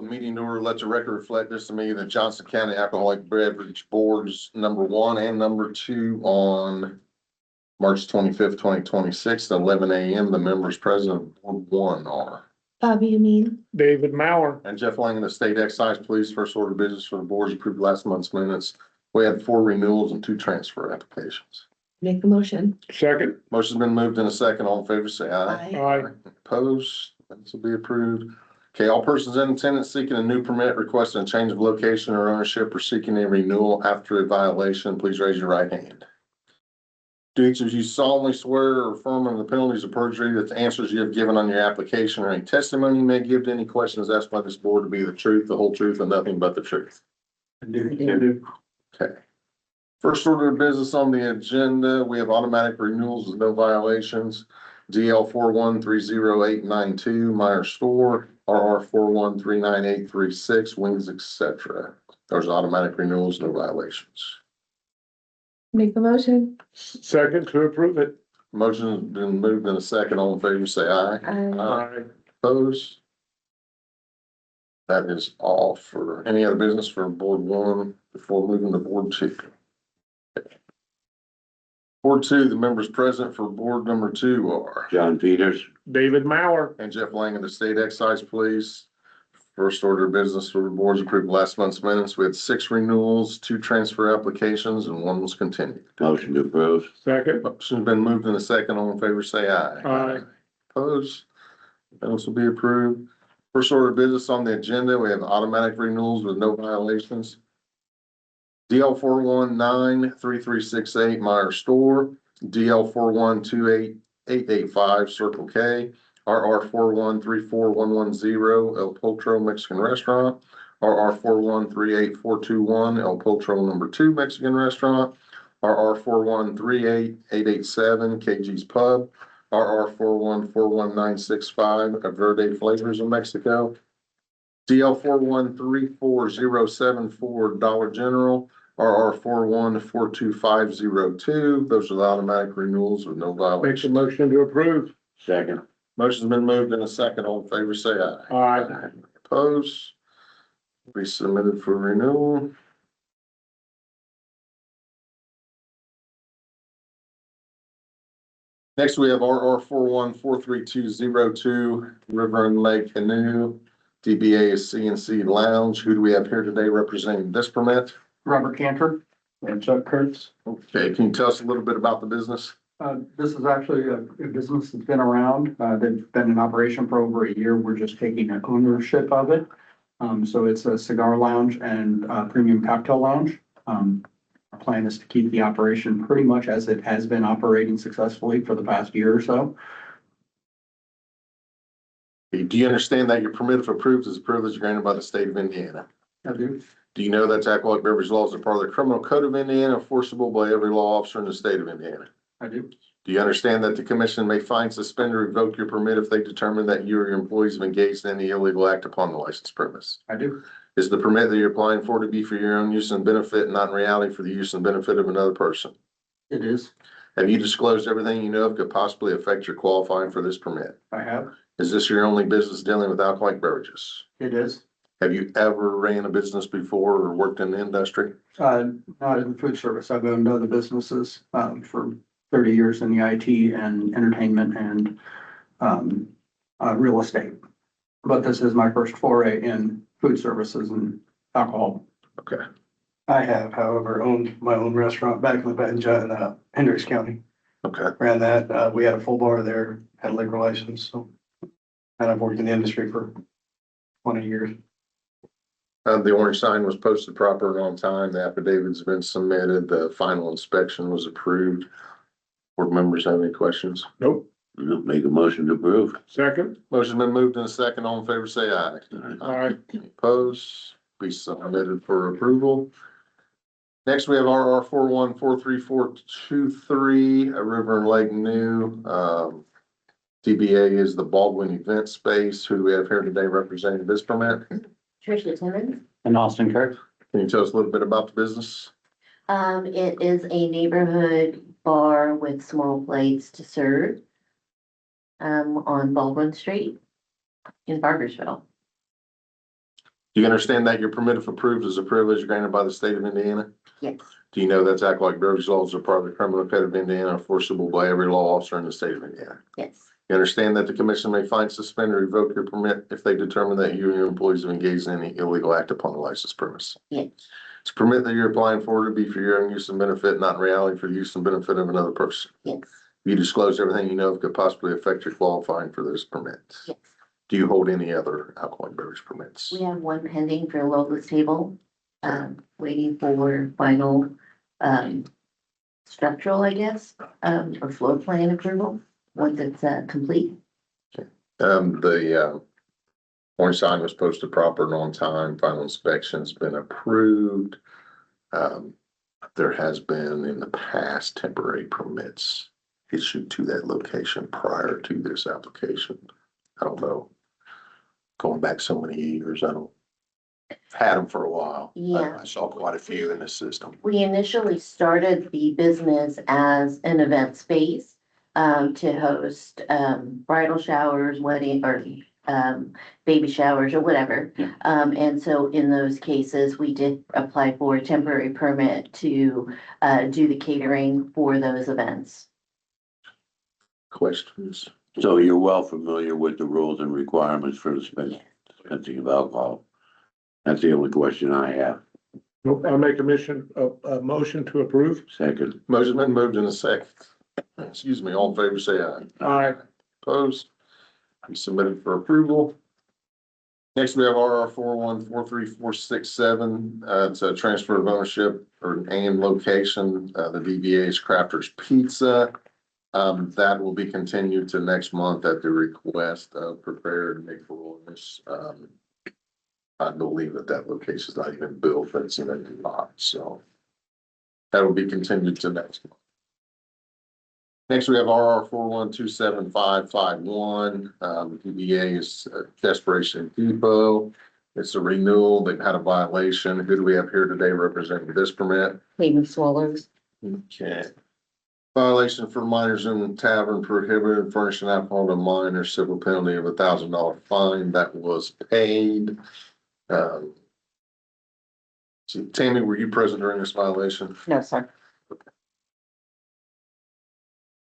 meeting to order. Let the record reflect this to me that Johnson County Alcoholic Beverage Boards #1 and #2 on March 25th, 2026, at 11 a.m. The members present of Board 1 are Bobby Amin. David Mauer. and Jeff Lang, the State Excise Police. First order of business for the boards approved last month's minutes. We had 4 renewals and 2 transfer applications. Make the motion. Second. Motion's been moved in a second. All in favor, say aye. Aye. Opposed? This will be approved. Okay, all persons in attendance seeking a new permit, requesting a change of location or ownership, or seeking a renewal after a violation, please raise your right hand. Do each of you solemnly swear or affirm under the penalties of perjury that the answers you have given on your application or any testimony you may give to any questions asked by this board to be the truth, the whole truth, and nothing but the truth? I do. Okay. First order of business on the agenda, we have automatic renewals with no violations. DL 41308892, Meyer Store, RR 41398836, Wings, etc. Those are automatic renewals, no violations. Make the motion. Second to approve it. Motion has been moved in a second. All in favor, say aye. Aye. Opposed? That is all for any other business for Board 1 before moving to Board 2. Board 2, the members present for Board #2 are John Peters, David Mauer. and Jeff Lang of the State Excise Police. First order of business for the boards approved last month's minutes. We had 6 renewals, 2 transfer applications, and 1 was continued. motion to approve. Second. Motion's been moved in a second. All in favor, say aye. Aye. Opposed? Those will be approved. First order of business on the agenda, we have automatic renewals with no violations. DL 41933368 Meyer Store, DL 41288885 Circle K, RR 413411 El Potro Mexican Restaurant, RR 413841 El Potro #2 Mexican Restaurant, RR 41388887 KG's Pub, RR 41411965 Verde Flavors of Mexico, DL 413474 Dollar General, RR 414250. Those are the automatic renewals with no Makes a violations. motion to approve. Second. Motion's been moved in a second. All in favor, say aye. Aye. Opposed? Be submitted for renewal. Next, we have RR 414320 River and Lake Canoe. DBA is CNC Lounge. Who do we have here today representing this permit? Robert Cantor and Chuck Kurtz. Okay, can you tell us a little bit about the business? This is actually a business that's been around. They've been in operation for over a year. We're just taking an ownership of it. So it's a cigar lounge and premium cocktail lounge. Our plan is to keep the operation pretty much as it has been operating successfully for the past year or so. Do you understand that your permit, if approved, is a privilege granted by the state of Indiana? I do. Do you know that alcoholic beverage laws are part of the criminal code of Indiana, enforceable by every law officer in the state of Indiana? I do. Do you understand that the commission may fine, suspend, or revoke your permit if they determine that you or your employees have engaged in any illegal act upon the licensed premise? I do. Is the permit that you're applying for to be for your own use and benefit, not in reality for the use and benefit of another person? It is. Have you disclosed everything you know of could possibly affect your qualifying for this permit? I have. Is this your only business dealing with alcoholic beverages? It is. Have you ever ran a business before or worked in the industry? Not in food service. I've owned other businesses for 30 years in the IT and entertainment and real estate. But this is my first foray in food services and alcohol. Okay. I have, however, owned my own restaurant back in Levenja in Hendricks County. Okay. Ran that. We had a full bar there, had a liquor license, so. And I've worked in the industry for 20 years. The orange sign was posted proper and on time. The affidavit's been submitted. The final inspection was approved. Board members have any questions? Nope. Make a motion to approve. Second. Motion been moved in a second. All in favor, say aye. Aye. Opposed? Be submitted for approval. Next, we have RR 414323, River and Lake New. DBA is the Baldwin Event Space. Who do we have here today representing this permit? Tricia Timmons. And Austin Kirk. Can you tell us a little bit about the business? It is a neighborhood bar with small plates to serve. On Baldwin Street in Bargersville. Do you understand that your permit, if approved, is a privilege granted by the state of Indiana? Yes, Do you know that alcoholic beverage laws are part of the criminal code of Indiana, enforceable by every law officer in the state of Indiana? yes, You understand that the commission may fine, suspend, or revoke your permit if they determine that you and your employees have engaged in any illegal act upon the licensed premise. yes, It's a permit that you're applying for to be for your own use and benefit, not in reality for the use and benefit of another person. yes, You disclose everything you know could possibly affect your qualifying for those permits. yes. Do you hold any other alcoholic beverage permits? We have one pending for Lola's Table, waiting for final, structural, I guess, or floor plan approval, once it's, complete. The orange sign was posted proper and on time, final inspection's been approved. There has been in the past temporary permits issued to that location prior to this application. I don't know. Going back so many years, I don't, had them for a while. Yeah. I saw quite a few in the system. We initially started the business as an event space, to host, bridal showers, wedding, or, baby showers or whatever. Yeah. And so in those cases, we did apply for a temporary permit to, do the catering for those events. Questions? So you're well familiar with the rules and requirements for the dispensing of alcohol? That's the only question I have. Nope, I make a motion to approve. Second, Motion been moved in a second. Excuse me, all in favor, say aye. Aye. Opposed? Be submitted for approval. Next, we have RR 4143467. It's a transfer of ownership or and location. The DBA is Crafters Pizza. That will be continued to next month at the request of Prepared Nick Williams. I believe that location is not even built, but it's in a new lot, so that will be continued to next month. Next, we have RR 4127551. DBA is Desperation Depot. It's a renewal. They've had a violation. Who do we have here today representing this permit? Cleveland Swallows. Okay. Violation for minors in the tavern prohibited furnishing alcohol to minors, civil penalty of $1,000 fine that was paid. So Tammy, were you present during this violation? No, sir.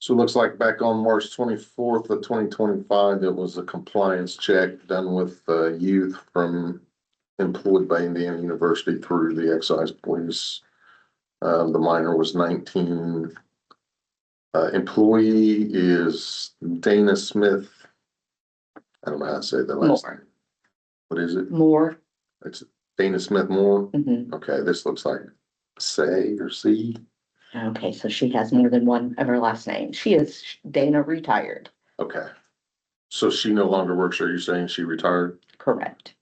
So it looks like back on March 24th of 2025, there was a compliance check done with youth from employed by Indiana University through the excise police. The minor was 19. Employee is Dana Smith. I don't know how to say that last name. What is it? More. It's Dana Smith Moore. Mhm. Okay, this looks like Say or C. Okay, so she has more than one of her last names. She is Dana retired, Okay. So she no longer works. Are you saying she retired? correct?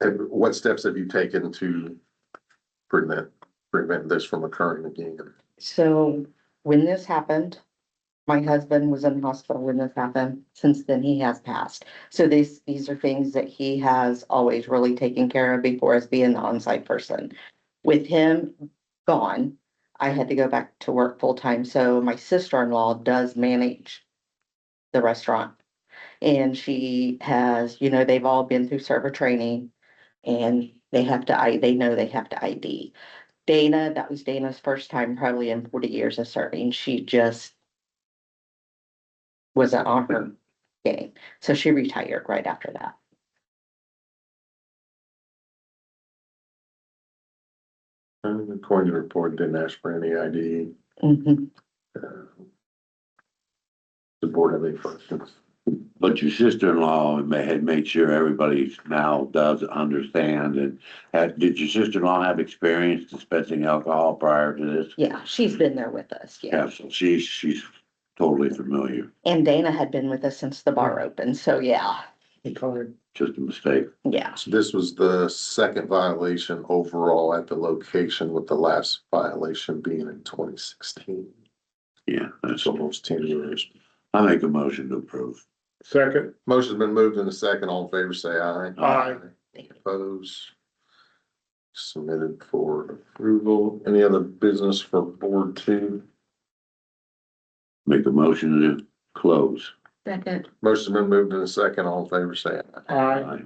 And what steps have you taken to prevent this from occurring again? So when this happened, my husband was in the hospital when this happened. Since then, he has passed. So these are things that he has always really taken care of before us being the on-site person. With him gone, I had to go back to work full-time. So my sister-in-law does manage the restaurant. And she has, they've all been through server training and they know they have to ID. Dana, that was Dana's first time probably in 40 years of serving. She just wasn't on her game. So she retired right after that. According to the report, didn't ask for any ID. Mhm. The board have any questions? but your sister-in-law had made sure everybody now does understand and did your sister-in-law have experience dispensing alcohol prior to this? Yeah, she's been there with us, yeah. Yeah, so she's totally familiar. And Dana had been with us since the bar opened, so yeah, Just a mistake. yeah. So this was the second violation overall at the location, with the last violation being in 2016. Yeah, It's almost 10 years. I make a motion to approve. Second. Motion's been moved in a second. All in favor, say aye. Aye. Opposed? Submitted for approval. Any other business for board two? Make a motion to close. Second. Motion's been moved in a second. All in favor, say aye. Aye.